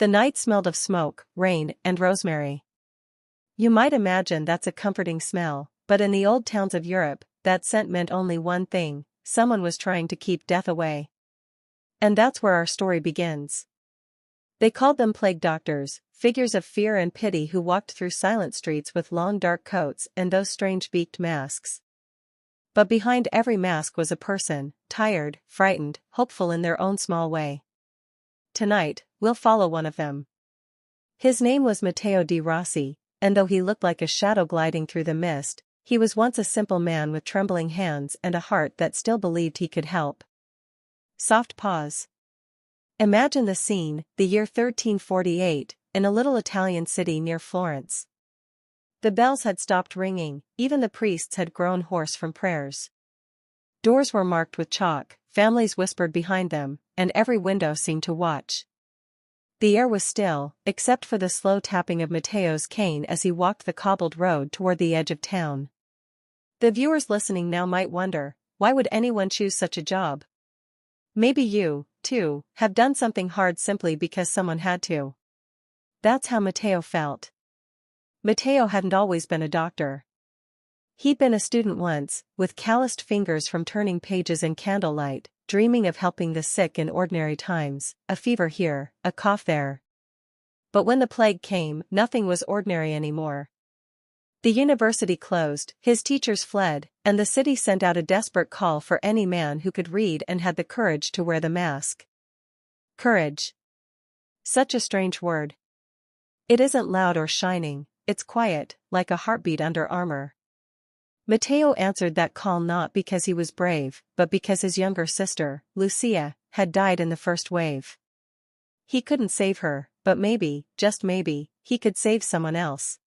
The night smelled of smoke, rain, and rosemary. You might imagine that's a comforting smell, but in the old towns of Europe, that scent meant only one thing: someone was trying to keep death away. And that's where our story begins. They called them plague doctors, figures of fear and pity who walked through silent streets with long dark coats and those strange beaked masks. But behind every mask was a person, tired, frightened, hopeful in their own small way. Tonight, we'll follow one of them. His name was Matteo di Rossi, and though he looked like a shadow gliding through the mist, he was once a simple man with trembling hands and a heart that still believed he could help. Soft pause. Imagine the scene, the year 1348, in a little Italian city near Florence. The bells had stopped ringing, even the priests had grown hoarse from prayers. Doors were marked with chalk, families whispered behind them, and every window seemed to watch. The air was still, except for the slow tapping of Matteo's cane as he walked the cobbled road toward the edge of town. The viewers listening now might wonder, why would anyone choose such a job? Maybe you, too, have done something hard simply because someone had to. That's how Matteo felt. Matteo hadn't always been a doctor. He'd been a student once, with calloused fingers from turning pages in candlelight, dreaming of helping the sick in ordinary times, a fever here, a cough there. But when the plague came, nothing was ordinary anymore. The university closed, his teachers fled, and the city sent out a desperate call for any man who could read and had the courage to wear the mask. Courage. Such a strange word. It isn't loud or shining, it's quiet, like a heartbeat under armor. Matteo answered that call not because he was brave, but because his younger sister, Lucia, had died in the first wave. He couldn't save her, but maybe, just maybe, he could save someone else.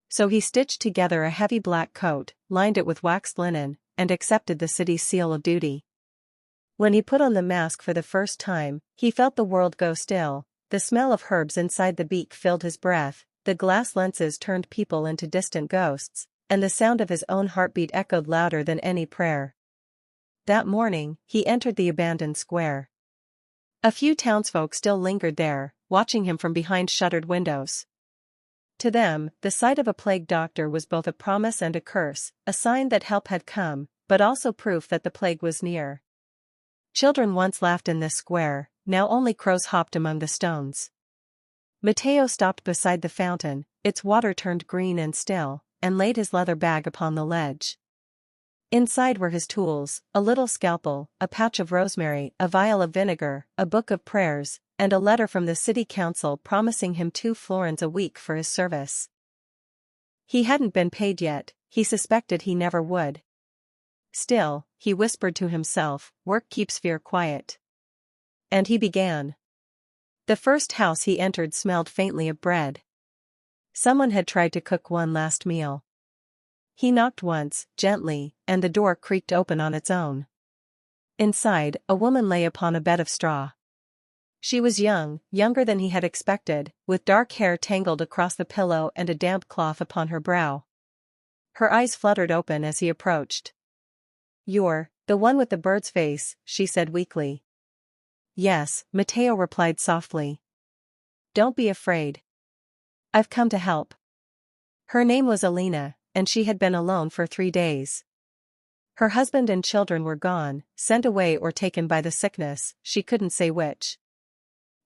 So he stitched together a heavy black coat, lined it with waxed linen, and accepted the city's seal of duty. When he put on the mask for the first time, he felt the world go still. The smell of herbs inside the beak filled his breath, the glass lenses turned people into distant ghosts, and the sound of his own heartbeat echoed louder than any prayer. That morning, he entered the abandoned square. A few townsfolk still lingered there, watching him from behind shuttered windows. To them, the sight of a plague doctor was both a promise and a curse, a sign that help had come, but also proof that the plague was near. Children once laughed in this square, now only crows hopped among the stones. Matteo stopped beside the fountain, its water turned green and still, and laid his leather bag upon the ledge. Inside were his tools, a little scalpel, a patch of rosemary, a vial of vinegar, a book of prayers, and a letter from the city council promising him 2 florins a week for his service. He hadn't been paid yet, he suspected he never would. Still, he whispered to himself, work keeps fear quiet. And he began. The first house he entered smelled faintly of bread. Someone had tried to cook one last meal. He knocked once, gently, and the door creaked open on its own. Inside, a woman lay upon a bed of straw. She was young, younger than he had expected, with dark hair tangled across the pillow and a damp cloth upon her brow. Her eyes fluttered open as he approached. "You're the one with the bird's face," she said weakly. "Yes," Matteo replied softly. "Don't be afraid. I've come to help." Her name was Alina, and she had been alone for 3 days. Her husband and children were gone, sent away or taken by the sickness, she couldn't say which.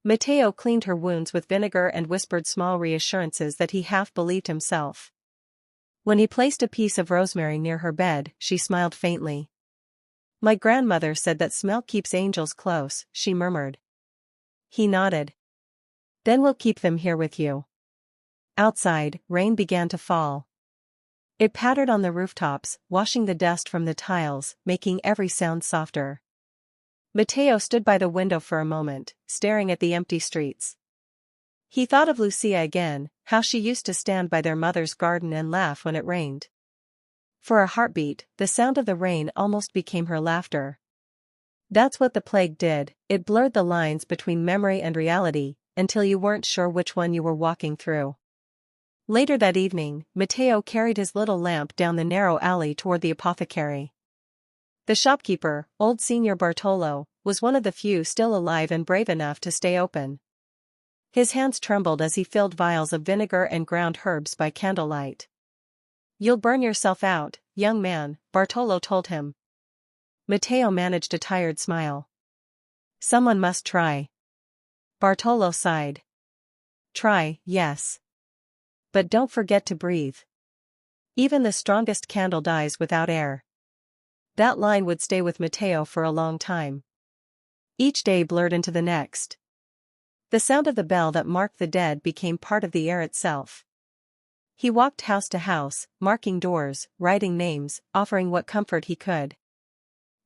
Matteo cleaned her wounds with vinegar and whispered small reassurances that he half believed himself. When he placed a piece of rosemary near her bed, she smiled faintly. "My grandmother said that smell keeps angels close," she murmured. He nodded. "Then we'll keep them here with you." Outside, rain began to fall. It pattered on the rooftops, washing the dust from the tiles, making every sound softer. Matteo stood by the window for a moment, staring at the empty streets. He thought of Lucia again, how she used to stand by their mother's garden and laugh when it rained. For a heartbeat, the sound of the rain almost became her laughter. That's what the plague did, it blurred the lines between memory and reality, until you weren't sure which one you were walking through. Later that evening, Matteo carried his little lamp down the narrow alley toward the apothecary. The shopkeeper, old Signor Bartolo, was one of the few still alive and brave enough to stay open. His hands trembled as he filled vials of vinegar and ground herbs by candlelight. "You'll burn yourself out, young man," Bartolo told him. Matteo managed a tired smile. "Someone must try." Bartolo sighed. "Try, yes. But don't forget to breathe. Even the strongest candle dies without air." That line would stay with Matteo for a long time. Each day blurred into the next. The sound of the bell that marked the dead became part of the air itself. He walked house to house, marking doors, writing names, offering what comfort he could.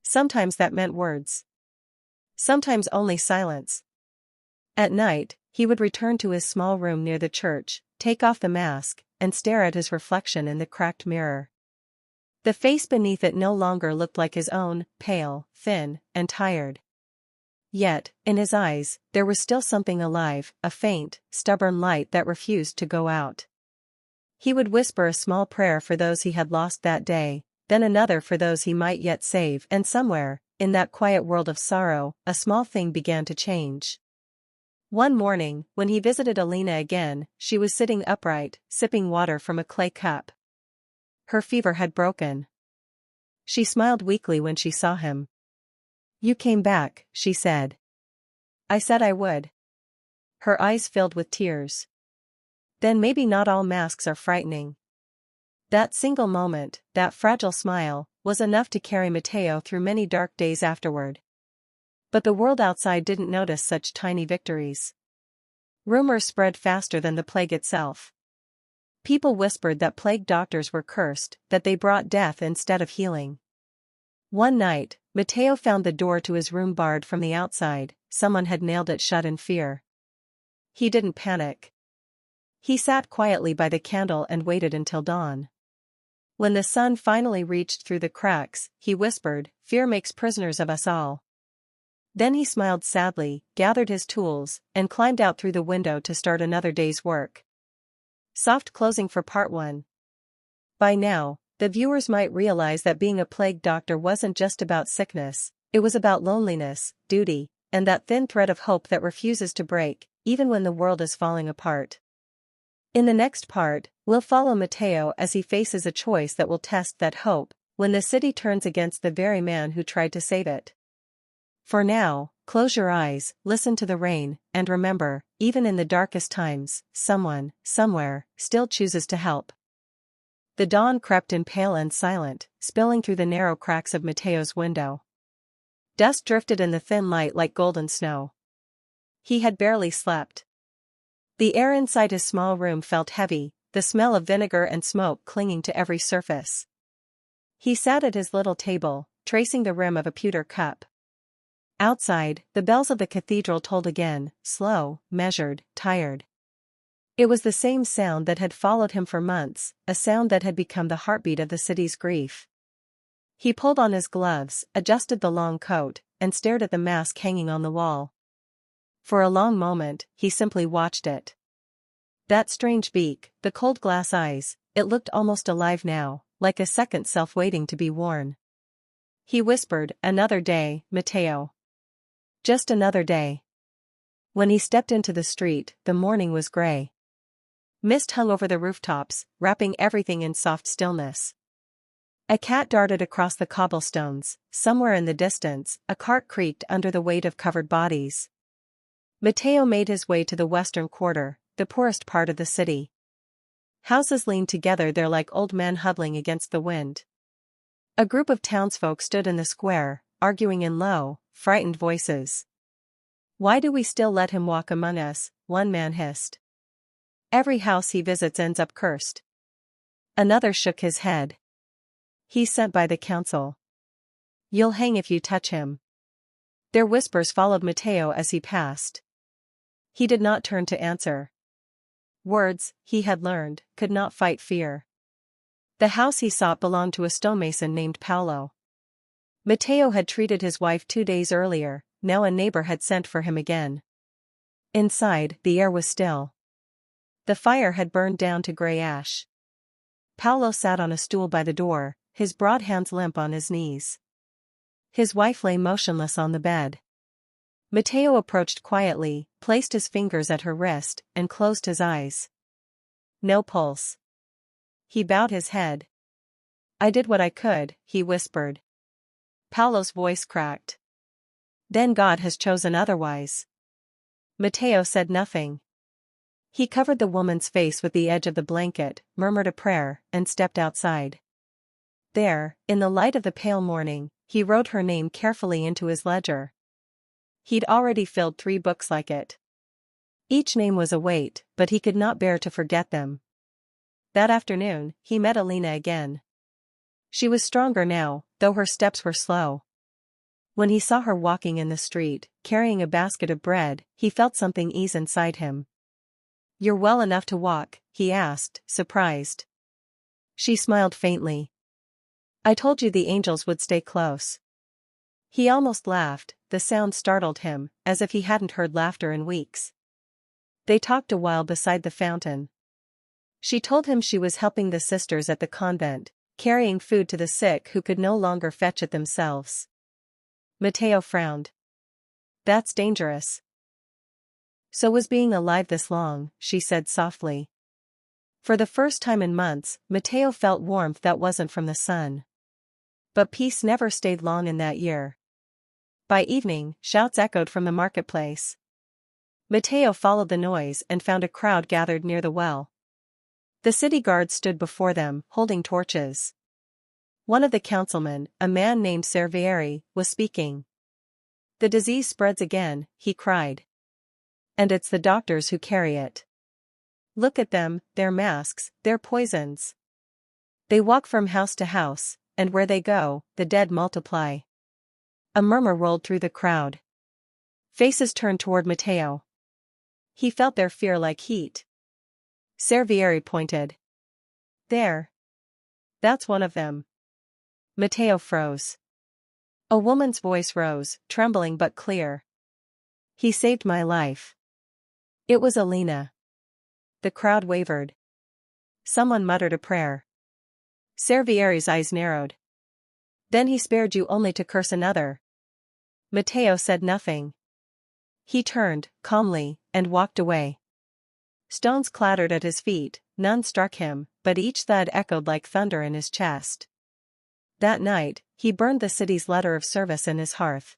Sometimes that meant words. Sometimes only silence. At night, he would return to his small room near the church, take off the mask, and stare at his reflection in the cracked mirror. The face beneath it no longer looked like his own, pale, thin, and tired. Yet, in his eyes, there was still something alive, a faint, stubborn light that refused to go out. He would whisper a small prayer for those he had lost that day, then another for those he might yet save, and somewhere, in that quiet world of sorrow, a small thing began to change. One morning, when he visited Alina again, she was sitting upright, sipping water from a clay cup. Her fever had broken. She smiled weakly when she saw him. "You came back," she said. "I said I would." Her eyes filled with tears. "Then maybe not all masks are frightening." That single moment, that fragile smile, was enough to carry Matteo through many dark days afterward. But the world outside didn't notice such tiny victories. Rumors spread faster than the plague itself. People whispered that plague doctors were cursed, that they brought death instead of healing. One night, Matteo found the door to his room barred from the outside. Someone had nailed it shut in fear. He didn't panic. He sat quietly by the candle and waited until dawn. When the sun finally reached through the cracks, he whispered, "Fear makes prisoners of us all." Then he smiled sadly, gathered his tools, and climbed out through the window to start another day's work. Soft closing for part 1. By now, the viewers might realize that being a plague doctor wasn't just about sickness, it was about loneliness, duty, and that thin thread of hope that refuses to break, even when the world is falling apart. In the next part, we'll follow Matteo as he faces a choice that will test that hope, when the city turns against the very man who tried to save it. For now, close your eyes, listen to the rain, and remember, even in the darkest times, someone, somewhere, still chooses to help. The dawn crept in pale and silent, spilling through the narrow cracks of Matteo's window. Dust drifted in the thin light like golden snow. He had barely slept. The air inside his small room felt heavy, the smell of vinegar and smoke clinging to every surface. He sat at his little table, tracing the rim of a pewter cup. Outside, the bells of the cathedral tolled again, slow, measured, tired. It was the same sound that had followed him for months, a sound that had become the heartbeat of the city's grief. He pulled on his gloves, adjusted the long coat, and stared at the mask hanging on the wall. For a long moment, he simply watched it. That strange beak, the cold glass eyes, it looked almost alive now, like a second self waiting to be worn. He whispered, "Another day, Matteo. Just another day." When he stepped into the street, the morning was gray. Mist hung over the rooftops, wrapping everything in soft stillness. A cat darted across the cobblestones. Somewhere in the distance, a cart creaked under the weight of covered bodies. Matteo made his way to the western quarter, the poorest part of the city. Houses leaned together there like old men huddling against the wind. A group of townsfolk stood in the square, arguing in low, frightened voices. "Why do we still let him walk among us?" one man hissed. "Every house he visits ends up cursed." Another shook his head. "He's sent by the council. You'll hang if you touch him." Their whispers followed Matteo as he passed. He did not turn to answer. Words, he had learned, could not fight fear. The house he sought belonged to a stonemason named Paolo. Matteo had treated his wife 2 days earlier, now a neighbor had sent for him again. Inside, the air was still. The fire had burned down to gray ash. Paolo sat on a stool by the door, his broad hands limp on his knees. His wife lay motionless on the bed. Matteo approached quietly, placed his fingers at her wrist, and closed his eyes. No pulse. He bowed his head. I did what I could, he whispered. Paolo's voice cracked. Then God has chosen otherwise. Matteo said nothing. He covered the woman's face with the edge of the blanket, murmured a prayer, and stepped outside. There, in the light of the pale morning, he wrote her name carefully into his ledger. He'd already filled 3 books like it. Each name was a weight, but he could not bear to forget them. That afternoon, he met Alina again. She was stronger now, though her steps were slow. When he saw her walking in the street, carrying a basket of bread, he felt something ease inside him. You're well enough to walk, he asked, surprised. She smiled faintly. I told you the angels would stay close. He almost laughed, the sound startled him, as if he hadn't heard laughter in weeks. They talked a while beside the fountain. She told him she was helping the sisters at the convent, carrying food to the sick who could no longer fetch it themselves. Matteo frowned. That's dangerous. So was being alive this long, she said softly. For the first time in months, Matteo felt warmth that wasn't from the sun. But peace never stayed long in that year. By evening, shouts echoed from the marketplace. Matteo followed the noise and found a crowd gathered near the well. The city guards stood before them, holding torches. One of the councilmen, a man named Servieri, was speaking. The disease spreads again, he cried. And it's the doctors who carry it. Look at them, their masks, their poisons. They walk from house to house, and where they go, the dead multiply. A murmur rolled through the crowd. Faces turned toward Matteo. He felt their fear like heat. Servieri pointed. There. That's one of them. Matteo froze. A woman's voice rose, trembling but clear. He saved my life. It was Alina. The crowd wavered. Someone muttered a prayer. Servieri's eyes narrowed. Then he spared you only to curse another. Matteo said nothing. He turned, calmly, and walked away. Stones clattered at his feet, none struck him, but each thud echoed like thunder in his chest. That night, he burned the city's letter of service in his hearth.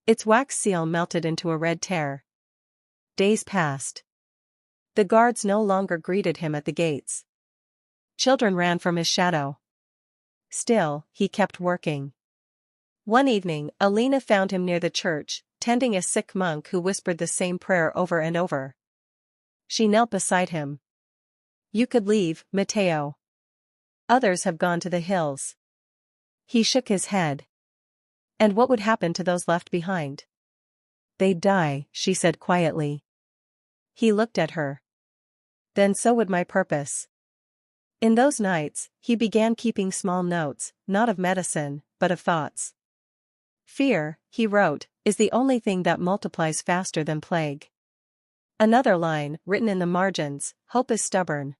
Its wax seal melted into a red tear. Days passed. The guards no longer greeted him at the gates. Children ran from his shadow. Still, he kept working. One evening, Alina found him near the church, tending a sick monk who whispered the same prayer over and over. She knelt beside him. You could leave, Matteo. Others have gone to the hills. He shook his head. And what would happen to those left behind? They'd die, she said quietly. He looked at her. Then so would my purpose. In those nights, he began keeping small notes, not of medicine, but of thoughts. Fear, he wrote, is the only thing that multiplies faster than plague. Another line, written in the margins, hope is stubborn.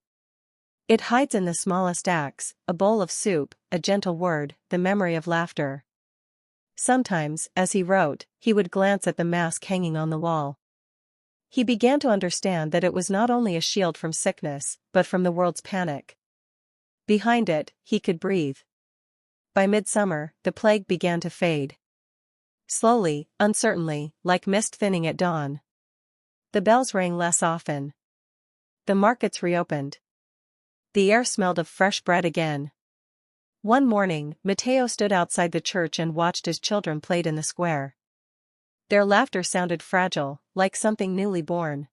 It hides in the smallest acts, a bowl of soup, a gentle word, the memory of laughter. Sometimes, as he wrote, he would glance at the mask hanging on the wall. He began to understand that it was not only a shield from sickness, but from the world's panic. Behind it, he could breathe. By midsummer, the plague began to fade. Slowly, uncertainly, like mist thinning at dawn. The bells rang less often. The markets reopened. The air smelled of fresh bread again. One morning, Matteo stood outside the church and watched as children played in the square. Their laughter sounded fragile, like something newly born.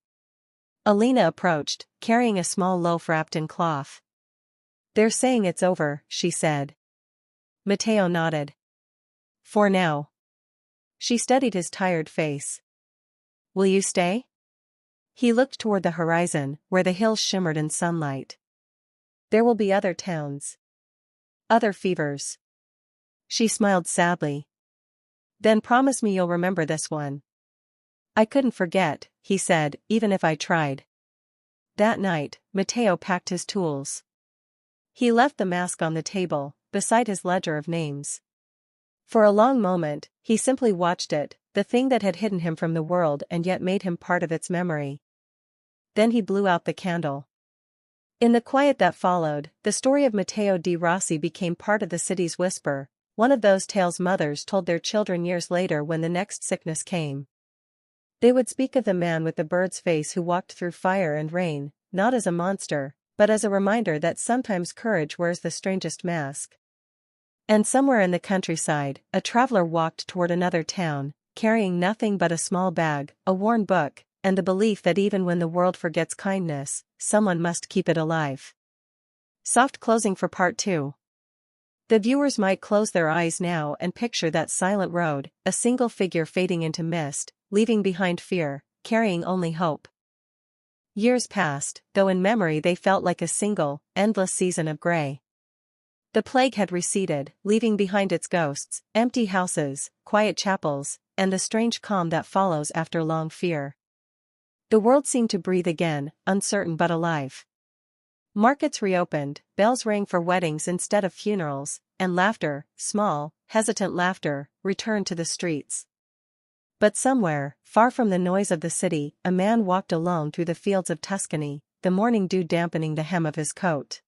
Alina approached, carrying a small loaf wrapped in cloth. They're saying it's over, she said. Matteo nodded. For now. She studied his tired face. Will you stay? He looked toward the horizon, where the hills shimmered in sunlight. There will be other towns. Other fevers. She smiled sadly. Then promise me you'll remember this one. I couldn't forget, he said, even if I tried. That night, Matteo packed his tools. He left the mask on the table, beside his ledger of names. For a long moment, he simply watched it, the thing that had hidden him from the world and yet made him part of its memory. Then he blew out the candle. In the quiet that followed, the story of Matteo di Rossi became part of the city's whisper, one of those tales mothers told their children years later when the next sickness came. They would speak of the man with the bird's face who walked through fire and rain, not as a monster, but as a reminder that sometimes courage wears the strangest mask. And somewhere in the countryside, a traveler walked toward another town, carrying nothing but a small bag, a worn book, and the belief that even when the world forgets kindness, someone must keep it alive. Soft closing for part 2. The viewers might close their eyes now and picture that silent road, a single figure fading into mist, leaving behind fear, carrying only hope. Years passed, though in memory they felt like a single, endless season of gray. The plague had receded, leaving behind its ghosts, empty houses, quiet chapels, and the strange calm that follows after long fear. The world seemed to breathe again, uncertain but alive. Markets reopened, bells rang for weddings instead of funerals, and laughter, small, hesitant laughter, returned to the streets. But somewhere, far from the noise of the city, a man walked alone through the fields of Tuscany, the morning dew dampening the hem of his coat.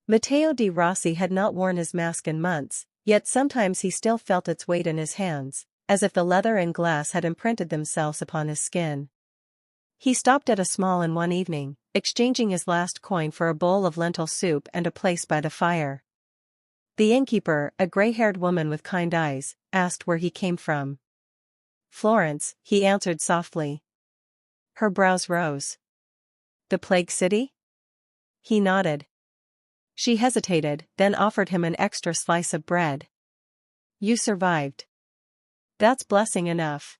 Matteo di Rossi had not worn his mask in months, yet sometimes he still felt its weight in his hands, as if the leather and glass had imprinted themselves upon his skin. He stopped at a small inn one evening, exchanging his last coin for a bowl of lentil soup and a place by the fire. The innkeeper, a gray-haired woman with kind eyes, asked where he came from. "Florence," he answered softly. Her brows rose. "The plague city?" He nodded. She hesitated, then offered him an extra slice of bread. "You survived. That's blessing enough."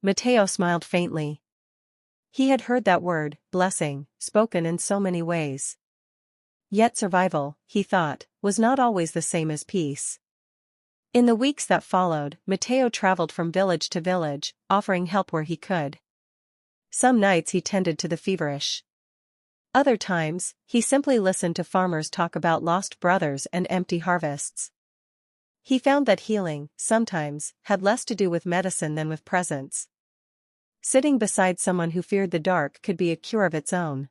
Matteo smiled faintly. He had heard that word, blessing, spoken in so many ways. Yet survival, he thought, was not always the same as peace. In the weeks that followed, Matteo traveled from village to village, offering help where he could. Some nights he tended to the feverish. Other times, he simply listened to farmers talk about lost brothers and empty harvests. He found that healing, sometimes, had less to do with medicine than with presence. Sitting beside someone who feared the dark could be a cure of its own.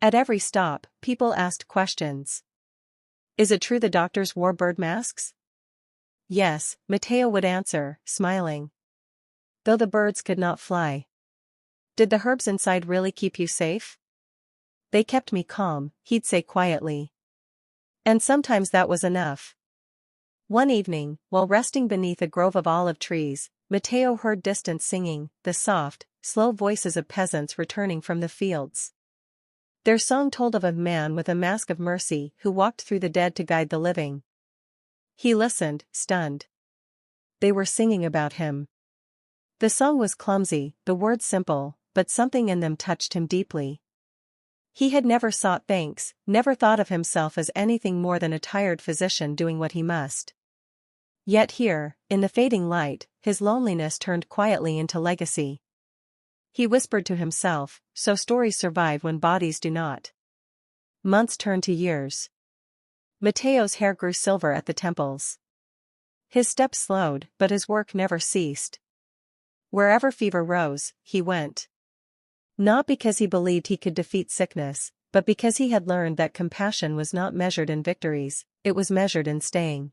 At every stop, people asked questions. "Is it true the doctors wore bird masks?" "Yes," Matteo would answer, smiling. "Though the birds could not fly." "Did the herbs inside really keep you safe?" "They kept me calm," he'd say quietly. And sometimes that was enough. One evening, while resting beneath a grove of olive trees, Matteo heard distant singing, the soft, slow voices of peasants returning from the fields. Their song told of a man with a mask of mercy who walked through the dead to guide the living. He listened, stunned. They were singing about him. The song was clumsy, the words simple, but something in them touched him deeply. He had never sought thanks, never thought of himself as anything more than a tired physician doing what he must. Yet here, in the fading light, his loneliness turned quietly into legacy. He whispered to himself, so stories survive when bodies do not. Months turned to years. Matteo's hair grew silver at the temples. His steps slowed, but his work never ceased. Wherever fever rose, he went. Not because he believed he could defeat sickness, but because he had learned that compassion was not measured in victories, it was measured in staying.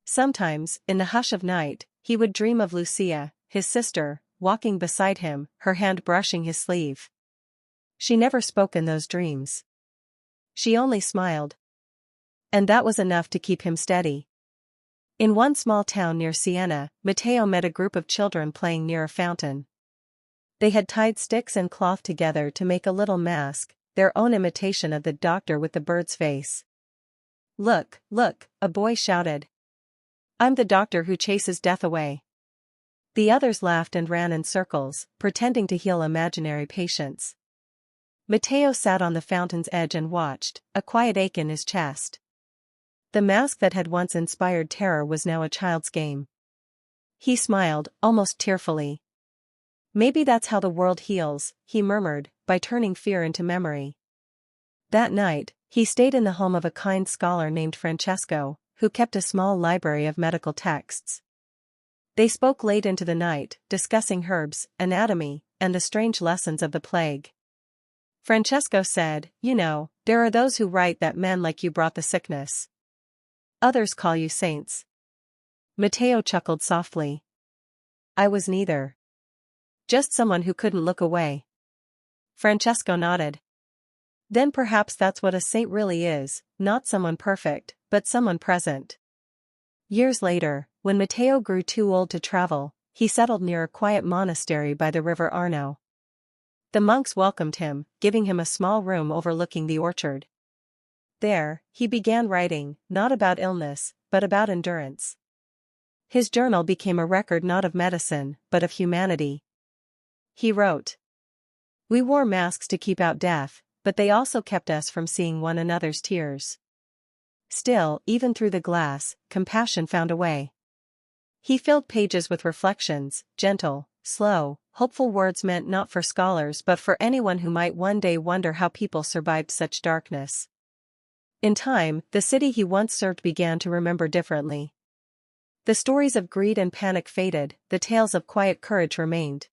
Sometimes, in the hush of night, he would dream of Lucia, his sister, walking beside him, her hand brushing his sleeve. She never spoke in those dreams. She only smiled. And that was enough to keep him steady. In one small town near Siena, Matteo met a group of children playing near a fountain. They had tied sticks and cloth together to make a little mask, their own imitation of the doctor with the bird's face. "Look, look," a boy shouted. "I'm the doctor who chases death away." The others laughed and ran in circles, pretending to heal imaginary patients. Matteo sat on the fountain's edge and watched, a quiet ache in his chest. The mask that had once inspired terror was now a child's game. He smiled, almost tearfully. "Maybe that's how the world heals," he murmured, by turning fear into memory. That night, he stayed in the home of a kind scholar named Francesco, who kept a small library of medical texts. They spoke late into the night, discussing herbs, anatomy, and the strange lessons of the plague. Francesco said, "You know, there are those who write that men like you brought the sickness. Others call you saints." Matteo chuckled softly. "I was neither. Just someone who couldn't look away." Francesco nodded. "Then perhaps that's what a saint really is, not someone perfect, but someone present." Years later, when Matteo grew too old to travel, he settled near a quiet monastery by the river Arno. The monks welcomed him, giving him a small room overlooking the orchard. There, he began writing, not about illness, but about endurance. His journal became a record not of medicine, but of humanity. He wrote, "We wore masks to keep out death, but they also kept us from seeing one another's tears. Still, even through the glass, compassion found a way." He filled pages with reflections, gentle, slow, hopeful words meant not for scholars but for anyone who might one day wonder how people survived such darkness. In time, the city he once served began to remember differently. The stories of greed and panic faded, the tales of quiet courage remained.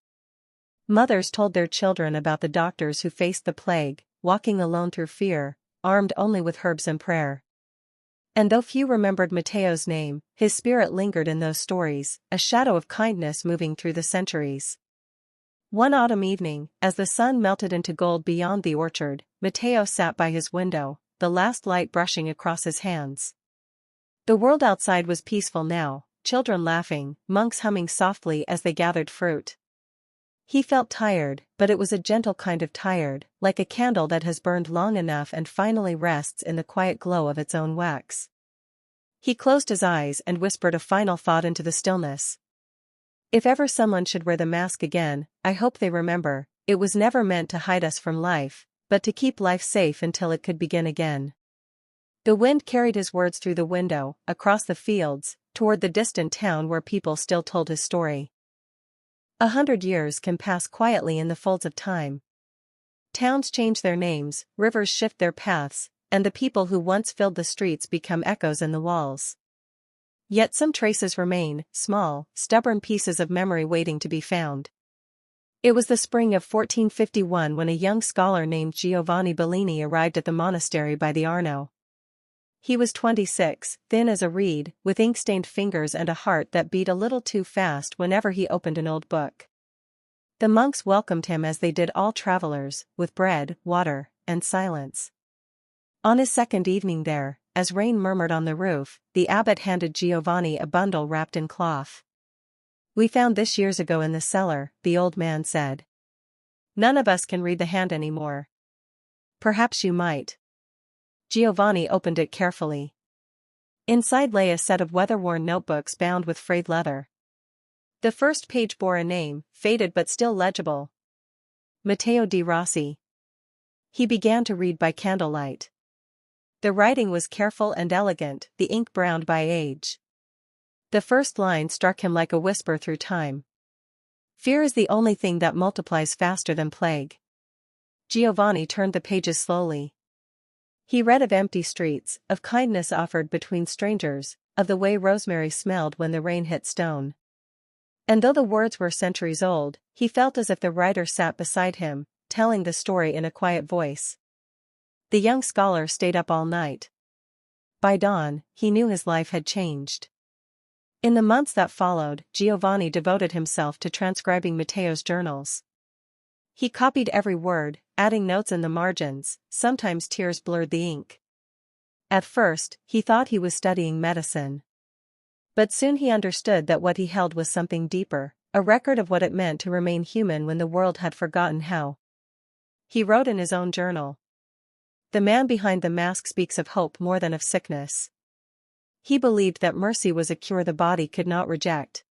Mothers told their children about the doctors who faced the plague, walking alone through fear, armed only with herbs and prayer. And though few remembered Matteo's name, his spirit lingered in those stories, a shadow of kindness moving through the centuries. One autumn evening, as the sun melted into gold beyond the orchard, Matteo sat by his window, the last light brushing across his hands. The world outside was peaceful now, children laughing, monks humming softly as they gathered fruit. He felt tired, but it was a gentle kind of tired, like a candle that has burned long enough and finally rests in the quiet glow of its own wax. He closed his eyes and whispered a final thought into the stillness. "If ever someone should wear the mask again, I hope they remember, it was never meant to hide us from life, but to keep life safe until it could begin again." The wind carried his words through the window, across the fields, toward the distant town where people still told his story. 100 years can pass quietly in the folds of time. Towns change their names, rivers shift their paths, and the people who once filled the streets become echoes in the walls. Yet some traces remain, small, stubborn pieces of memory waiting to be found. It was the spring of 1451 when a young scholar named Giovanni Bellini arrived at the monastery by the Arno. He was 26, thin as a reed, with ink-stained fingers and a heart that beat a little too fast whenever he opened an old book. The monks welcomed him as they did all travelers, with bread, water, and silence. On his second evening there, as rain murmured on the roof, the abbot handed Giovanni a bundle wrapped in cloth. "We found this years ago in the cellar," the old man said. "None of us can read the hand anymore. Perhaps you might." Giovanni opened it carefully. Inside lay a set of weather-worn notebooks bound with frayed leather. The first page bore a name, faded but still legible. Matteo di Rossi. He began to read by candlelight. The writing was careful and elegant, the ink browned by age. The first line struck him like a whisper through time. "Fear is the only thing that multiplies faster than plague." Giovanni turned the pages slowly. He read of empty streets, of kindness offered between strangers, of the way rosemary smelled when the rain hit stone. And though the words were centuries old, he felt as if the writer sat beside him, telling the story in a quiet voice. The young scholar stayed up all night. By dawn, he knew his life had changed. In the months that followed, Giovanni devoted himself to transcribing Matteo's journals. He copied every word, adding notes in the margins, sometimes tears blurred the ink. At first, he thought he was studying medicine. But soon he understood that what he held was something deeper, a record of what it meant to remain human when the world had forgotten how. He wrote in his own journal, "The man behind the mask speaks of hope more than of sickness." He believed that mercy was a cure the body could not reject.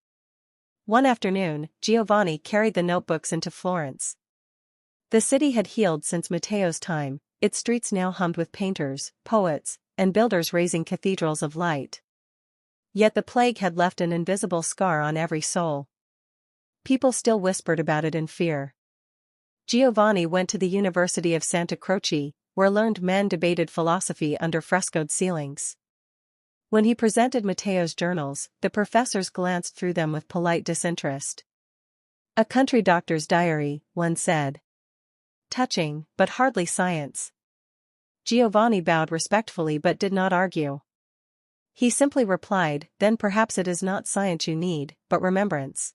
One afternoon, Giovanni carried the notebooks into Florence. The city had healed since Matteo's time, its streets now hummed with painters, poets, and builders raising cathedrals of light. Yet the plague had left an invisible scar on every soul. People still whispered about it in fear. Giovanni went to the University of Santa Croce, where learned men debated philosophy under frescoed ceilings. When he presented Mateo's journals, the professors glanced through them with polite disinterest. "A country doctor's diary," one said. "Touching, but hardly science." Giovanni bowed respectfully but did not argue. He simply replied, "Then perhaps it is not science you need, but remembrance."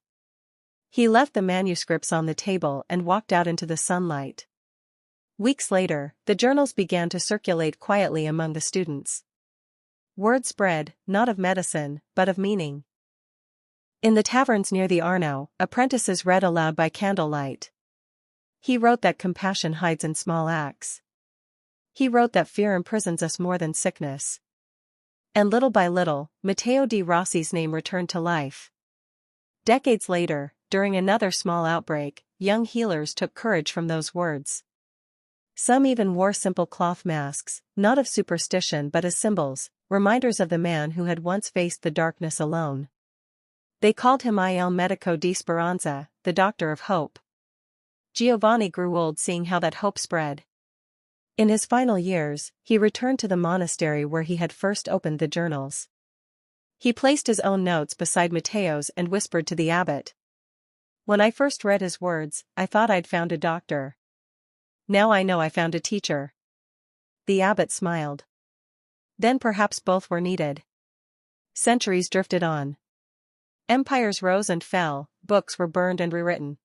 He left the manuscripts on the table and walked out into the sunlight. Weeks later, the journals began to circulate quietly among the students. Word spread, not of medicine, but of meaning. In the taverns near the Arno, apprentices read aloud by candlelight. He wrote that compassion hides in small acts. He wrote that fear imprisons us more than sickness. And little by little, Matteo di Rossi's name returned to life. Decades later, during another small outbreak, young healers took courage from those words. Some even wore simple cloth masks, not of superstition but as symbols, reminders of the man who had once faced the darkness alone. They called him Il Medico di Speranza, the Doctor of Hope. Giovanni grew old seeing how that hope spread. In his final years, he returned to the monastery where he had first opened the journals. He placed his own notes beside Matteo's and whispered to the abbot. "When I first read his words, I thought I'd found a doctor. Now I know I found a teacher." The abbot smiled. Then perhaps both were needed. Centuries drifted on. Empires rose and fell, books were burned and rewritten.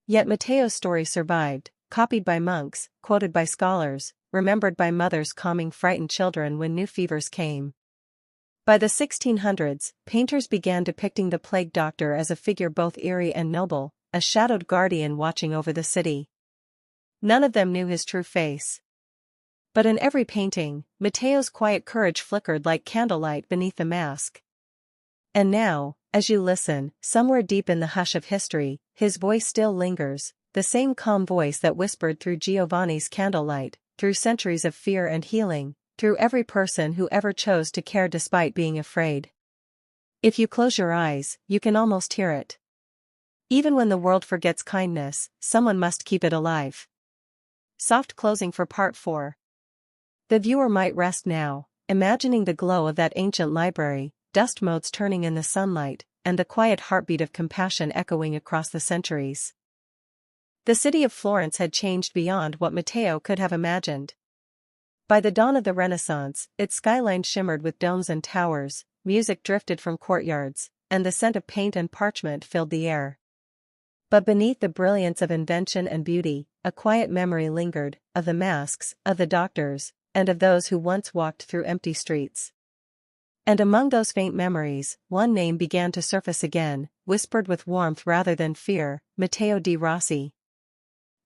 Yet Matteo's story survived, copied by monks, quoted by scholars, remembered by mothers calming frightened children when new fevers came. By the 1600s, painters began depicting the plague doctor as a figure both eerie and noble, a shadowed guardian watching over the city. None of them knew his true face. But in every painting, Matteo's quiet courage flickered like candlelight beneath the mask. And now, as you listen, somewhere deep in the hush of history, his voice still lingers, the same calm voice that whispered through Giovanni's candlelight, through centuries of fear and healing, through every person who ever chose to care despite being afraid. If you close your eyes, you can almost hear it. Even when the world forgets kindness, someone must keep it alive. Soft closing for Part 4. The viewer might rest now, imagining the glow of that ancient library, dust motes turning in the sunlight, and the quiet heartbeat of compassion echoing across the centuries. The city of Florence had changed beyond what Matteo could have imagined. By the dawn of the Renaissance, its skyline shimmered with domes and towers, music drifted from courtyards, and the scent of paint and parchment filled the air. But beneath the brilliance of invention and beauty, a quiet memory lingered, of the masks, of the doctors, and of those who once walked through empty streets. And among those faint memories, one name began to surface again, whispered with warmth rather than fear: Matteo di Rossi.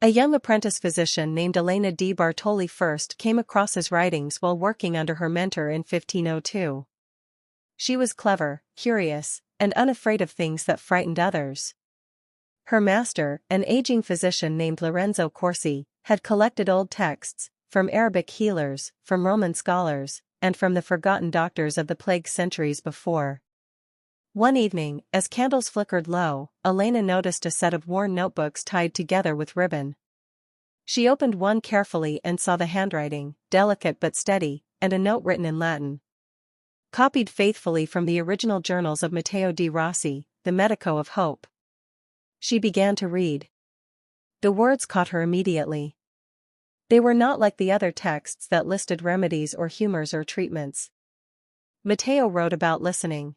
A young apprentice physician named Elena di Bartoli first came across his writings while working under her mentor in 1502. She was clever, curious, and unafraid of things that frightened others. Her master, an aging physician named Lorenzo Corsi, had collected old texts, from Arabic healers, from Roman scholars, and from the forgotten doctors of the plague centuries before. One evening, as candles flickered low, Elena noticed a set of worn notebooks tied together with ribbon. She opened one carefully and saw the handwriting, delicate but steady, and a note written in Latin. Copied faithfully from the original journals of Matteo di Rossi, the Medico of Hope. She began to read. The words caught her immediately. They were not like the other texts that listed remedies or humors or treatments. Matteo wrote about listening.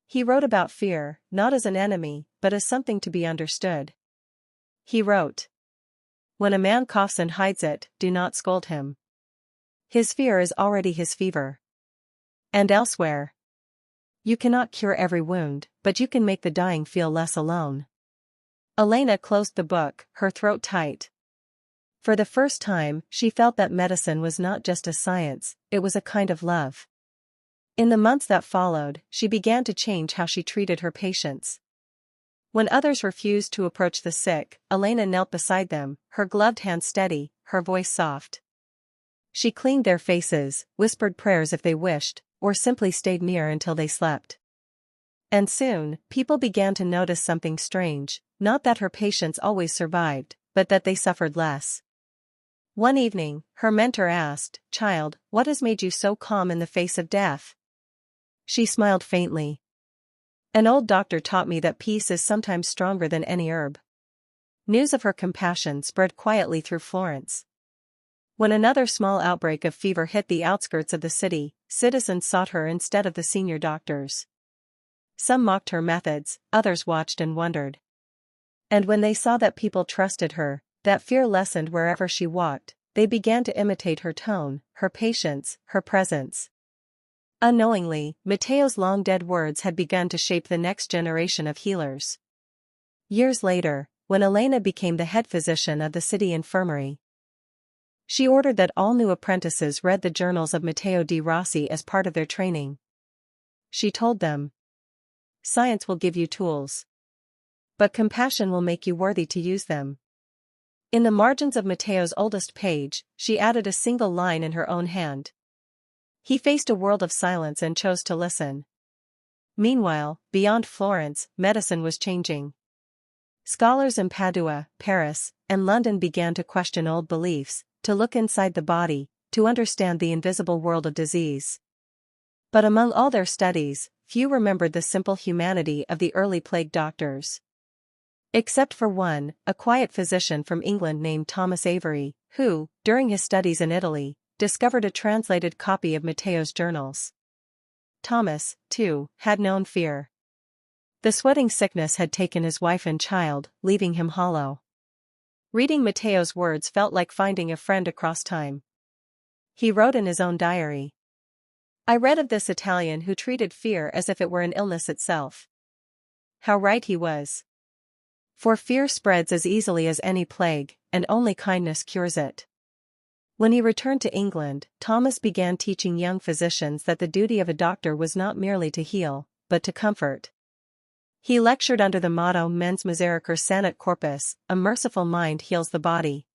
He wrote about fear, not as an enemy, but as something to be understood. He wrote, "When a man coughs and hides it, do not scold him. His fear is already his fever." And elsewhere, "You cannot cure every wound, but you can make the dying feel less alone." Elena closed the book, her throat tight. For the first time, she felt that medicine was not just a science, it was a kind of love. In the months that followed, she began to change how she treated her patients. When others refused to approach the sick, Elena knelt beside them, her gloved hands steady, her voice soft. She cleaned their faces, whispered prayers if they wished, or simply stayed near until they slept. And soon, people began to notice something strange, not that her patients always survived, but that they suffered less. One evening, her mentor asked, "Child, what has made you so calm in the face of death?" She smiled faintly. An old doctor taught me that peace is sometimes stronger than any herb. News of her compassion spread quietly through Florence. When another small outbreak of fever hit the outskirts of the city, citizens sought her instead of the senior doctors. Some mocked her methods, others watched and wondered. And when they saw that people trusted her, that fear lessened wherever she walked, they began to imitate her tone, her patience, her presence. Unknowingly, Matteo's long-dead words had begun to shape the next generation of healers. Years later, when Elena became the head physician of the city infirmary, she ordered that all new apprentices read the journals of Matteo di Rossi as part of their training. She told them, "Science will give you tools, but compassion will make you worthy to use them." In the margins of Matteo's oldest page, she added a single line in her own hand. He faced a world of silence and chose to listen. Meanwhile, beyond Florence, medicine was changing. Scholars in Padua, Paris, and London began to question old beliefs, to look inside the body, to understand the invisible world of disease. But among all their studies, few remembered the simple humanity of the early plague doctors. Except for one, a quiet physician from England named Thomas Avery, who, during his studies in Italy, discovered a translated copy of Matteo's journals. Thomas, too, had known fear. The sweating sickness had taken his wife and child, leaving him hollow. Reading Matteo's words felt like finding a friend across time. He wrote in his own diary, "I read of this Italian who treated fear as if it were an illness itself. How right he was. For fear spreads as easily as any plague, and only kindness cures it." When he returned to England, Thomas began teaching young physicians that the duty of a doctor was not merely to heal, but to comfort. He lectured under the motto Mens Misericordiae Sanit Corpus, a merciful mind heals the body.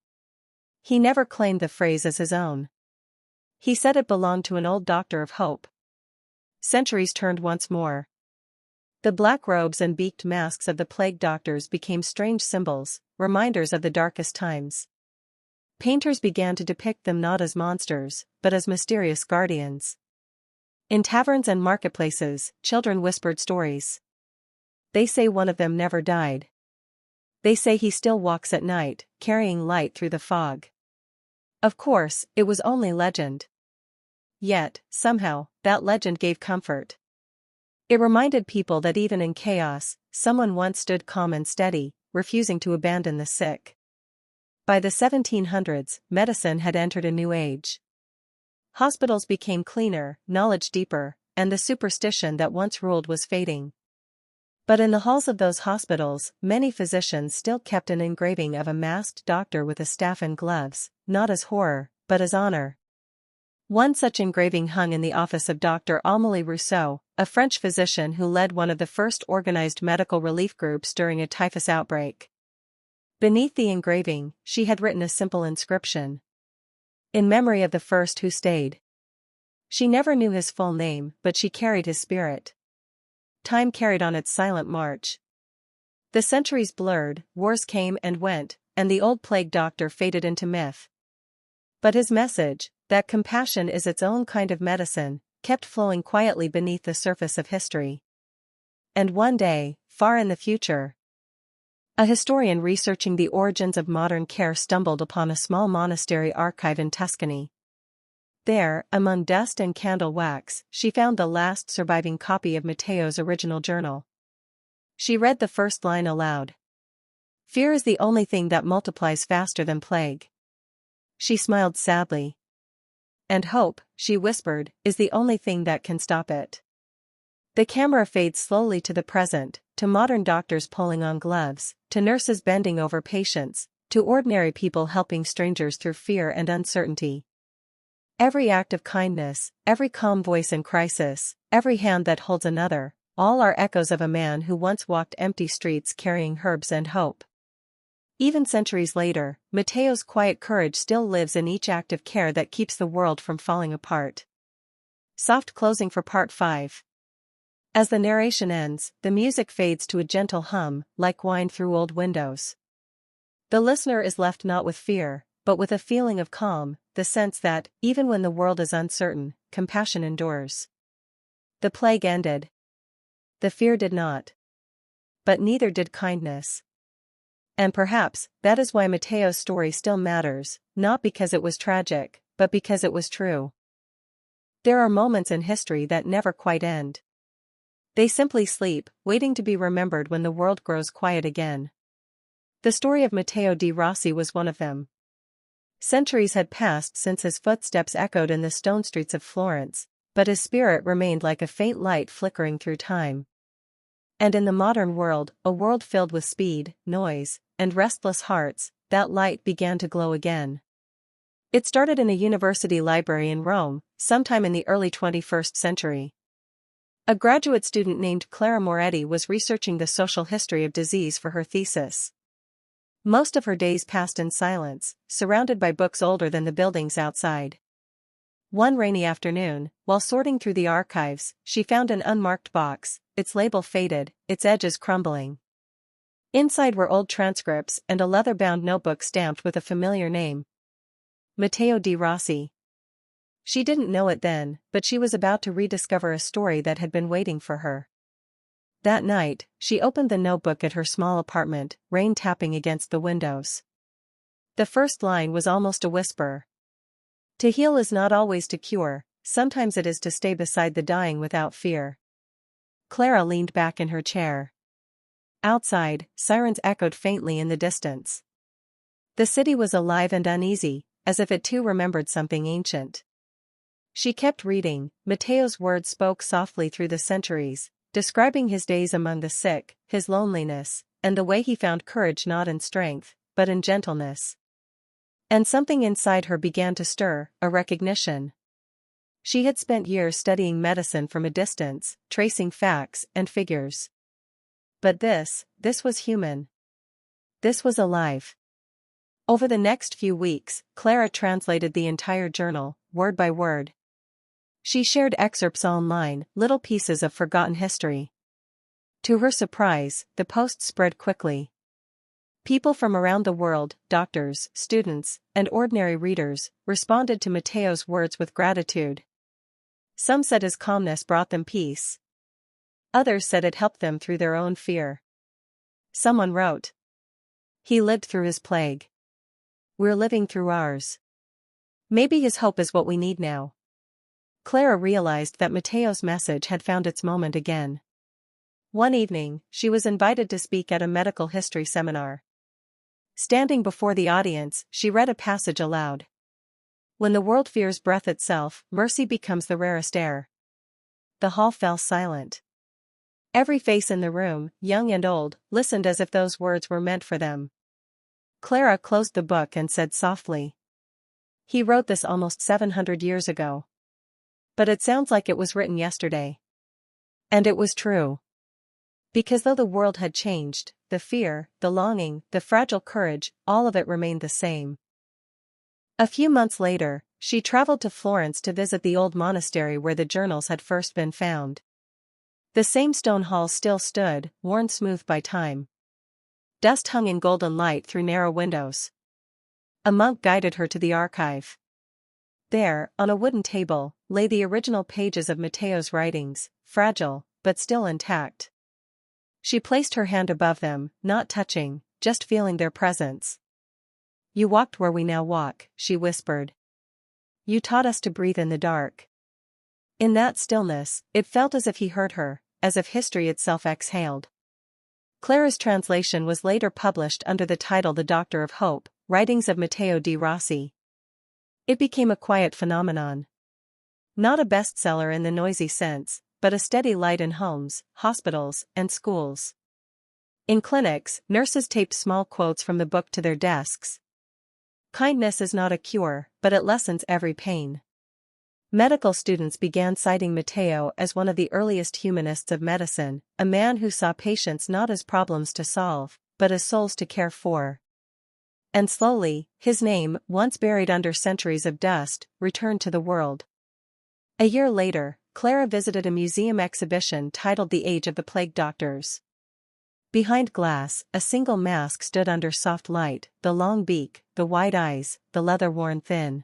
He never claimed the phrase as his own. He said it belonged to an old doctor of hope. Centuries turned once more. The black robes and beaked masks of the plague doctors became strange symbols, reminders of the darkest times. Painters began to depict them not as monsters, but as mysterious guardians. In taverns and marketplaces, children whispered stories. They say one of them never died. They say he still walks at night, carrying light through the fog. Of course, it was only legend. Yet, somehow, that legend gave comfort. It reminded people that even in chaos, someone once stood calm and steady, refusing to abandon the sick. By the 1700s, medicine had entered a new age. Hospitals became cleaner, knowledge deeper, and the superstition that once ruled was fading. But in the halls of those hospitals, many physicians still kept an engraving of a masked doctor with a staff and gloves, not as horror, but as honor. One such engraving hung in the office of Dr. Amélie Rousseau, a French physician who led one of the first organized medical relief groups during a typhus outbreak. Beneath the engraving, she had written a simple inscription. "In memory of the first who stayed." She never knew his full name, but she carried his spirit. Time carried on its silent march. The centuries blurred, wars came and went, and the old plague doctor faded into myth. But his message, that compassion is its own kind of medicine, kept flowing quietly beneath the surface of history. And one day, far in the future, a historian researching the origins of modern care stumbled upon a small monastery archive in Tuscany. There, among dust and candle wax, she found the last surviving copy of Matteo's original journal. She read the first line aloud. "Fear is the only thing that multiplies faster than plague." She smiled sadly. "And hope," she whispered, "is the only thing that can stop it." The camera fades slowly to the present, to modern doctors pulling on gloves, to nurses bending over patients, to ordinary people helping strangers through fear and uncertainty. Every act of kindness, every calm voice in crisis, every hand that holds another, all are echoes of a man who once walked empty streets carrying herbs and hope. Even centuries later, Matteo's quiet courage still lives in each act of care that keeps the world from falling apart. Soft closing for Part 5. As the narration ends, the music fades to a gentle hum, like wine through old windows. The listener is left not with fear, but with a feeling of calm, the sense that, even when the world is uncertain, compassion endures. The plague ended. The fear did not. But neither did kindness. And perhaps, that is why Matteo's story still matters, not because it was tragic, but because it was true. There are moments in history that never quite end. They simply sleep, waiting to be remembered when the world grows quiet again. The story of Matteo di Rossi was one of them. Centuries had passed since his footsteps echoed in the stone streets of Florence, but his spirit remained like a faint light flickering through time. And in the modern world, a world filled with speed, noise, and restless hearts, that light began to glow again. It started in a university library in Rome, sometime in the early 21st century. A graduate student named Clara Moretti was researching the social history of disease for her thesis. Most of her days passed in silence, surrounded by books older than the buildings outside. One rainy afternoon, while sorting through the archives, she found an unmarked box, its label faded, its edges crumbling. Inside were old transcripts and a leather-bound notebook stamped with a familiar name. Matteo di Rossi. She didn't know it then, but she was about to rediscover a story that had been waiting for her. That night, she opened the notebook at her small apartment, rain tapping against the windows. The first line was almost a whisper. To heal is not always to cure, sometimes it is to stay beside the dying without fear. Clara leaned back in her chair. Outside, sirens echoed faintly in the distance. The city was alive and uneasy, as if it too remembered something ancient. She kept reading. Matteo's words spoke softly through the centuries, describing his days among the sick, his loneliness, and the way he found courage not in strength, but in gentleness. And something inside her began to stir, a recognition. She had spent years studying medicine from a distance, tracing facts and figures. But this was human. This was alive. Over the next few weeks, Clara translated the entire journal, word by word. She shared excerpts online, little pieces of forgotten history. To her surprise, the post spread quickly. People from around the world, doctors, students, and ordinary readers, responded to Matteo's words with gratitude. Some said his calmness brought them peace. Others said it helped them through their own fear. Someone wrote, "He lived through his plague. We're living through ours. Maybe his hope is what we need now." Clara realized that Matteo's message had found its moment again. One evening, she was invited to speak at a medical history seminar. Standing before the audience, she read a passage aloud. "When the world fears breath itself, mercy becomes the rarest air." The hall fell silent. Every face in the room, young and old, listened as if those words were meant for them. Clara closed the book and said softly, "He wrote this almost 700 years ago. But it sounds like it was written yesterday." And it was true. Because though the world had changed, the fear, the longing, the fragile courage, all of it remained the same. A few months later, she traveled to Florence to visit the old monastery where the journals had first been found. The same stone halls still stood, worn smooth by time. Dust hung in golden light through narrow windows. A monk guided her to the archive. There, on a wooden table, lay the original pages of Matteo's writings, fragile, but still intact. She placed her hand above them, not touching, just feeling their presence. "You walked where we now walk," she whispered. "You taught us to breathe in the dark." In that stillness, it felt as if he heard her, as if history itself exhaled. Clara's translation was later published under the title The Doctor of Hope, Writings of Matteo di Rossi. It became a quiet phenomenon. Not a bestseller in the noisy sense, but a steady light in homes, hospitals, and schools. In clinics, nurses taped small quotes from the book to their desks. "Kindness is not a cure, but it lessens every pain." Medical students began citing Matteo as one of the earliest humanists of medicine, a man who saw patients not as problems to solve, but as souls to care for. And slowly, his name, once buried under centuries of dust, returned to the world. A year later, Clara visited a museum exhibition titled The Age of the Plague Doctors. Behind glass, a single mask stood under soft light, the long beak, the wide eyes, the leather worn thin.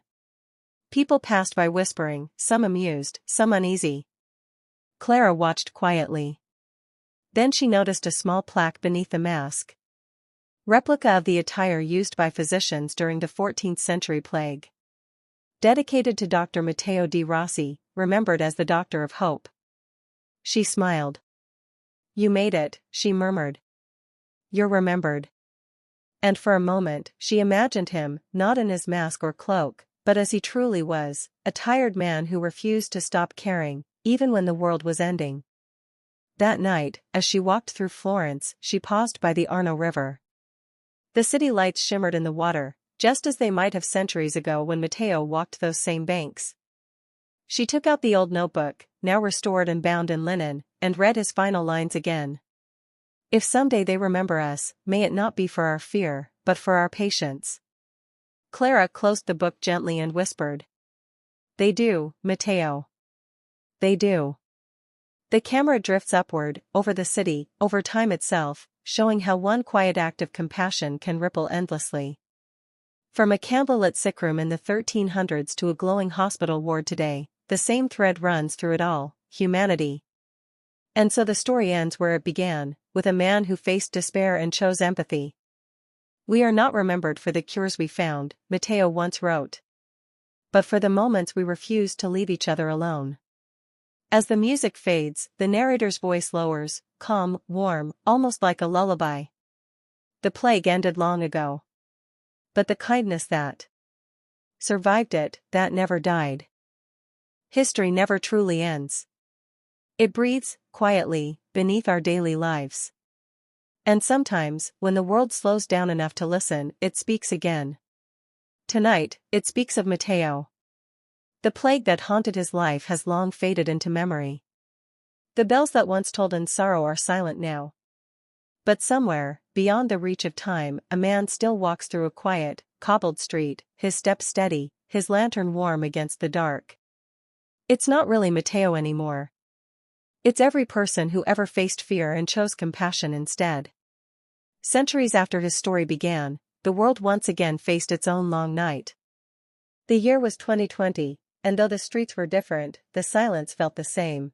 People passed by whispering, some amused, some uneasy. Clara watched quietly. Then she noticed a small plaque beneath the mask. Replica of the attire used by physicians during the 14th century plague. Dedicated to Dr. Matteo di Rossi, remembered as the Doctor of Hope. She smiled. "You made it," she murmured. "You're remembered." And for a moment, she imagined him, not in his mask or cloak, but as he truly was, a tired man who refused to stop caring, even when the world was ending. That night, as she walked through Florence, she paused by the Arno River. The city lights shimmered in the water, just as they might have centuries ago when Matteo walked those same banks. She took out the old notebook, now restored and bound in linen, and read his final lines again. "If someday they remember us, may it not be for our fear, but for our patience." Clara closed the book gently and whispered. "They do, Matteo. They do." The camera drifts upward, over the city, over time itself, showing how one quiet act of compassion can ripple endlessly. From a candlelit sickroom in the 1300s to a glowing hospital ward today, the same thread runs through it all: humanity. And so the story ends where it began, with a man who faced despair and chose empathy. "We are not remembered for the cures we found," Matteo once wrote, "but for the moments we refused to leave each other alone." As the music fades, the narrator's voice lowers, calm, warm, almost like a lullaby. The plague ended long ago. But the kindness that survived it, that never died. History never truly ends. It breathes, quietly, beneath our daily lives. And sometimes, when the world slows down enough to listen, it speaks again. Tonight, it speaks of Matteo. The plague that haunted his life has long faded into memory. The bells that once told in sorrow are silent now. But somewhere, beyond the reach of time, a man still walks through a quiet, cobbled street, his step steady, his lantern warm against the dark. It's not really Matteo anymore. It's every person who ever faced fear and chose compassion instead. Centuries after his story began, the world once again faced its own long night. The year was 2020, and though the streets were different, the silence felt the same.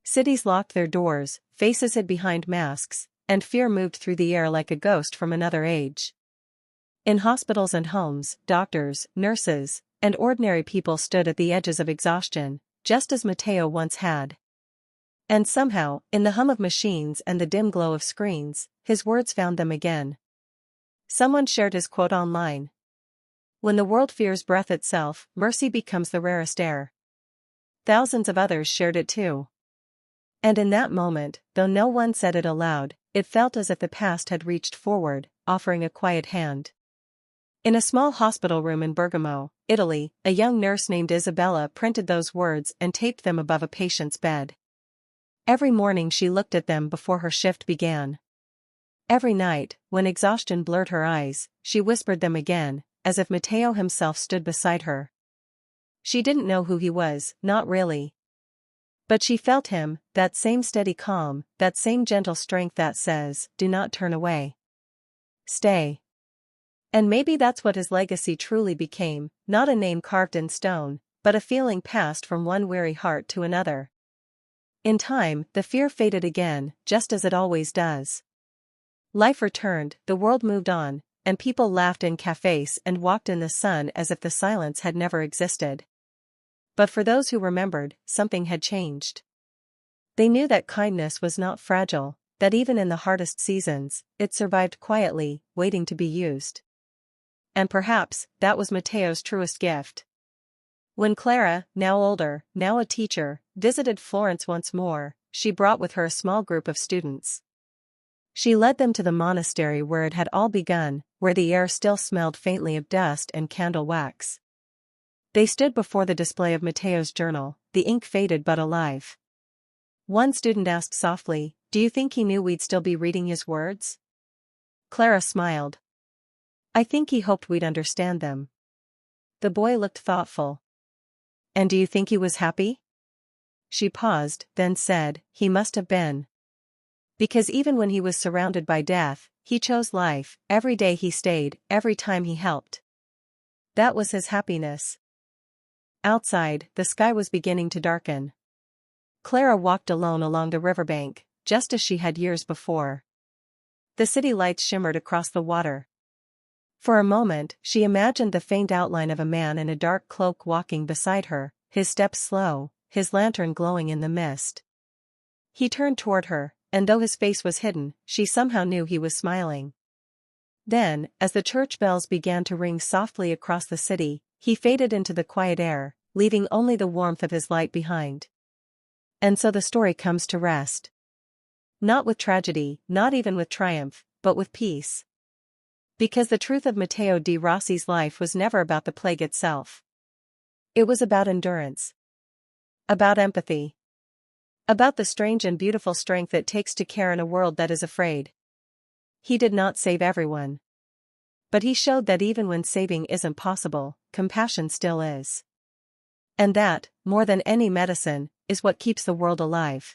Cities locked their doors, faces hid behind masks, and fear moved through the air like a ghost from another age. In hospitals and homes, doctors, nurses, and ordinary people stood at the edges of exhaustion, just as Matteo once had. And somehow, in the hum of machines and the dim glow of screens, his words found them again. Someone shared his quote online. "When the world fears breath itself, mercy becomes the rarest air." Thousands of others shared it too. And in that moment, though no one said it aloud, it felt as if the past had reached forward, offering a quiet hand. In a small hospital room in Bergamo, Italy, a young nurse named Isabella printed those words and taped them above a patient's bed. Every morning she looked at them before her shift began. Every night, when exhaustion blurred her eyes, she whispered them again, as if Matteo himself stood beside her. She didn't know who he was, not really. But she felt him, that same steady calm, that same gentle strength that says, "Do not turn away. Stay." And maybe that's what his legacy truly became, not a name carved in stone, but a feeling passed from one weary heart to another. In time, the fear faded again, just as it always does. Life returned, the world moved on, and people laughed in cafes and walked in the sun as if the silence had never existed. But for those who remembered, something had changed. They knew that kindness was not fragile, that even in the hardest seasons, it survived quietly, waiting to be used. And perhaps, that was Matteo's truest gift. When Clara, now older, now a teacher, visited Florence once more, she brought with her a small group of students. She led them to the monastery where it had all begun, where the air still smelled faintly of dust and candle wax. They stood before the display of Matteo's journal, the ink faded but alive. One student asked softly, "Do you think he knew we'd still be reading his words?" Clara smiled. "I think he hoped we'd understand them." The boy looked thoughtful. "And do you think he was happy?" She paused, then said, "He must have been. Because even when he was surrounded by death, he chose life. Every day he stayed, every time he helped. That was his happiness." Outside, the sky was beginning to darken. Clara walked alone along the riverbank, just as she had years before. The city lights shimmered across the water. For a moment, she imagined the faint outline of a man in a dark cloak walking beside her, his steps slow, his lantern glowing in the mist. He turned toward her, and though his face was hidden, she somehow knew he was smiling. Then, as the church bells began to ring softly across the city, he faded into the quiet air, leaving only the warmth of his light behind. And so the story comes to rest. Not with tragedy, not even with triumph, but with peace. Because the truth of Matteo de Rossi's life was never about the plague itself. It was about endurance. About empathy. About the strange and beautiful strength it takes to care in a world that is afraid. He did not save everyone. But he showed that even when saving isn't possible, compassion still is. And that, more than any medicine, is what keeps the world alive.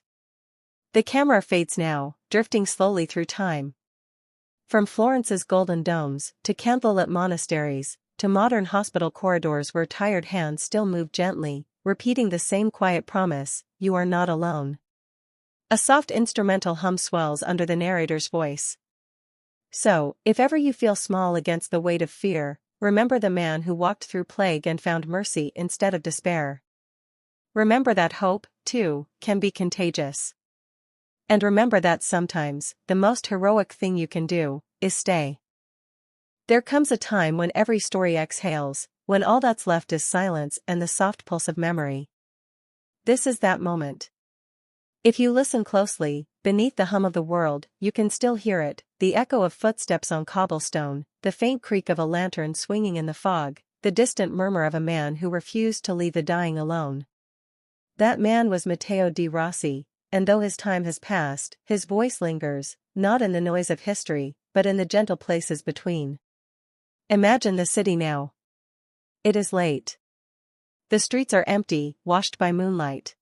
The camera fades now, drifting slowly through time. From Florence's golden domes, to candlelit monasteries, to modern hospital corridors where tired hands still move gently, repeating the same quiet promise, you are not alone. A soft instrumental hum swells under the narrator's voice. So, if ever you feel small against the weight of fear, remember the man who walked through plague and found mercy instead of despair. Remember that hope, too, can be contagious. And remember that sometimes, the most heroic thing you can do, is stay. There comes a time when every story exhales, when all that's left is silence and the soft pulse of memory. This is that moment. If you listen closely, beneath the hum of the world, you can still hear it, the echo of footsteps on cobblestone, the faint creak of a lantern swinging in the fog, the distant murmur of a man who refused to leave the dying alone. That man was Matteo de Rossi, and though his time has passed, his voice lingers, not in the noise of history, but in the gentle places between. Imagine the city now. It is late. The streets are empty, washed by moonlight.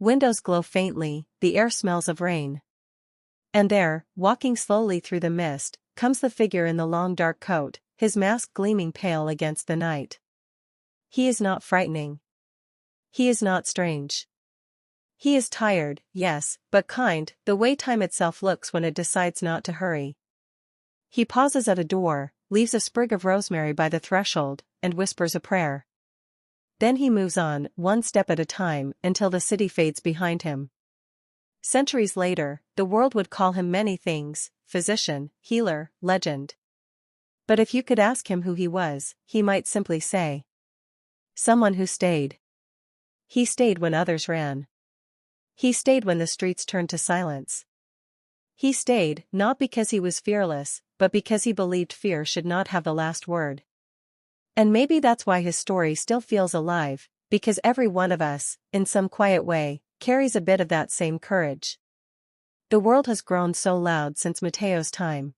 Windows glow faintly, the air smells of rain. And there, walking slowly through the mist, comes the figure in the long dark coat, his mask gleaming pale against the night. He is not frightening. He is not strange. He is tired, yes, but kind, the way time itself looks when it decides not to hurry. He pauses at a door, leaves a sprig of rosemary by the threshold, and whispers a prayer. Then he moves on, one step at a time, until the city fades behind him. Centuries later, the world would call him many things: physician, healer, legend. But if you could ask him who he was, he might simply say, someone who stayed. He stayed when others ran. He stayed when the streets turned to silence. He stayed, not because he was fearless, but because he believed fear should not have the last word. And maybe that's why his story still feels alive, because every one of us, in some quiet way, carries a bit of that same courage. The world has grown so loud since Matteo's time.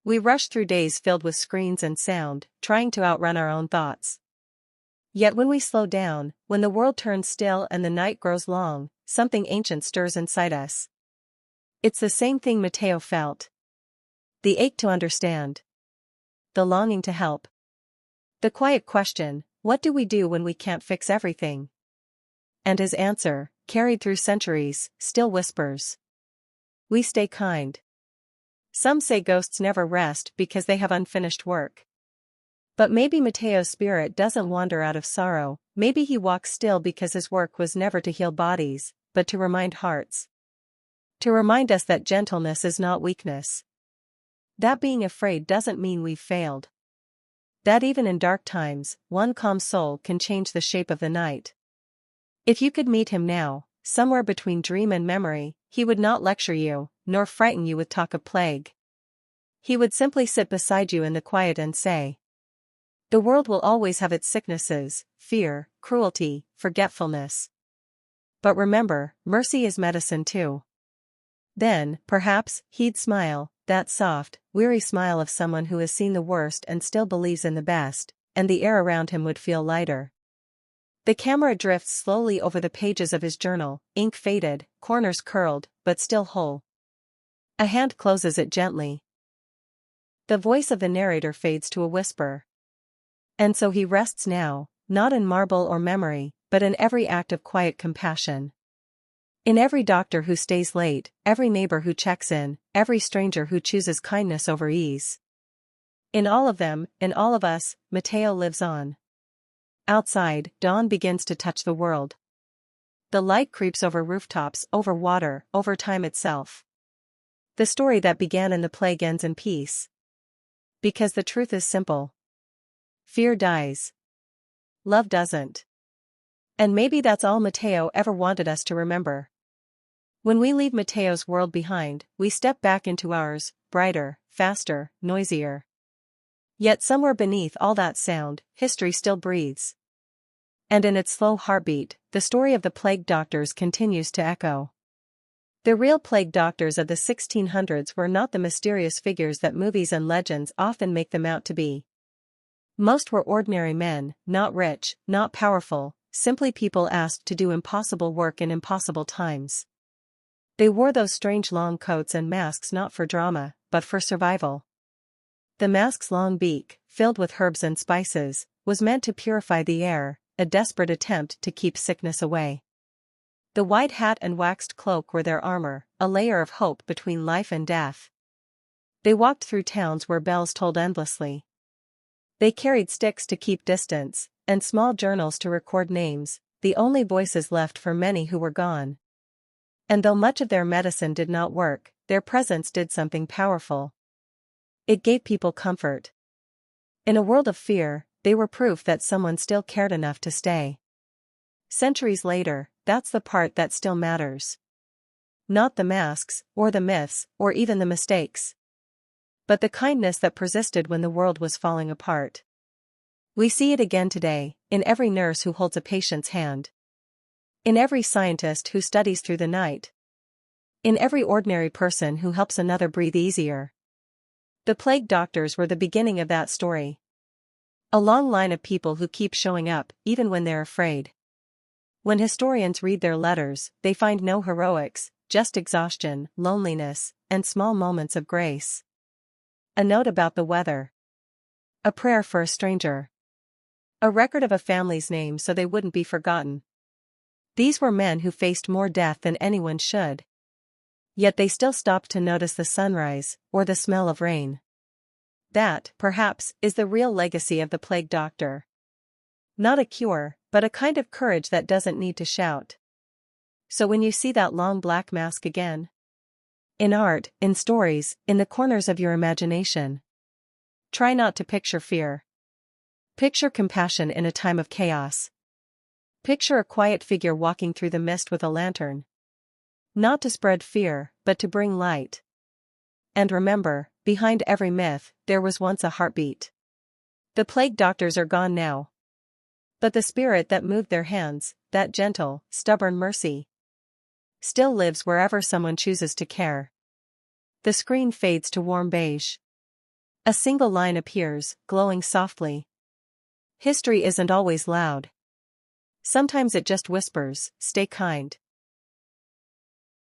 We rush through days filled with screens and sound, trying to outrun our own thoughts. Yet when we slow down, when the world turns still and the night grows long, something ancient stirs inside us. It's the same thing Matteo felt. The ache to understand. The longing to help. The quiet question, what do we do when we can't fix everything? And his answer, carried through centuries, still whispers. We stay kind. Some say ghosts never rest because they have unfinished work. But maybe Matteo's spirit doesn't wander out of sorrow, maybe he walks still because his work was never to heal bodies, but to remind hearts. To remind us that gentleness is not weakness. That being afraid doesn't mean we've failed. That even in dark times, one calm soul can change the shape of the night. If you could meet him now, somewhere between dream and memory, he would not lecture you, nor frighten you with talk of plague. He would simply sit beside you in the quiet and say, the world will always have its sicknesses, fear, cruelty, forgetfulness. But remember, mercy is medicine too. Then, perhaps, he'd smile, that soft, weary smile of someone who has seen the worst and still believes in the best, and the air around him would feel lighter. The camera drifts slowly over the pages of his journal, ink faded, corners curled, but still whole. A hand closes it gently. The voice of the narrator fades to a whisper. And so he rests now, not in marble or memory, but in every act of quiet compassion. In every doctor who stays late, every neighbor who checks in, every stranger who chooses kindness over ease. In all of them, in all of us, Matteo lives on. Outside, dawn begins to touch the world. The light creeps over rooftops, over water, over time itself. The story that began in the plague ends in peace. Because the truth is simple. Fear dies. Love doesn't. And maybe that's all Matteo ever wanted us to remember. When we leave Matteo's world behind, we step back into ours, brighter, faster, noisier. Yet somewhere beneath all that sound, history still breathes. And in its slow heartbeat, the story of the plague doctors continues to echo. The real plague doctors of the 1600s were not the mysterious figures that movies and legends often make them out to be. Most were ordinary men, not rich, not powerful, simply people asked to do impossible work in impossible times. They wore those strange long coats and masks not for drama, but for survival. The mask's long beak, filled with herbs and spices, was meant to purify the air, a desperate attempt to keep sickness away. The white hat and waxed cloak were their armor, a layer of hope between life and death. They walked through towns where bells tolled endlessly. They carried sticks to keep distance, and small journals to record names, the only voices left for many who were gone. And though much of their medicine did not work, their presence did something powerful. It gave people comfort. In a world of fear, they were proof that someone still cared enough to stay. Centuries later, that's the part that still matters. Not the masks, or the myths, or even the mistakes. But the kindness that persisted when the world was falling apart. We see it again today, in every nurse who holds a patient's hand. In every scientist who studies through the night. In every ordinary person who helps another breathe easier. The plague doctors were the beginning of that story. A long line of people who keep showing up, even when they're afraid. When historians read their letters, they find no heroics, just exhaustion, loneliness, and small moments of grace. A note about the weather. A prayer for a stranger. A record of a family's name so they wouldn't be forgotten. These were men who faced more death than anyone should. Yet they still stopped to notice the sunrise, or the smell of rain. That, perhaps, is the real legacy of the plague doctor. Not a cure, but a kind of courage that doesn't need to shout. So when you see that long black mask again, in art, in stories, in the corners of your imagination, try not to picture fear. Picture compassion in a time of chaos. Picture a quiet figure walking through the mist with a lantern. Not to spread fear, but to bring light. And remember, behind every myth, there was once a heartbeat. The plague doctors are gone now. But the spirit that moved their hands, that gentle, stubborn mercy, still lives wherever someone chooses to care. The screen fades to warm beige. A single line appears, glowing softly. History isn't always loud. Sometimes it just whispers, stay kind.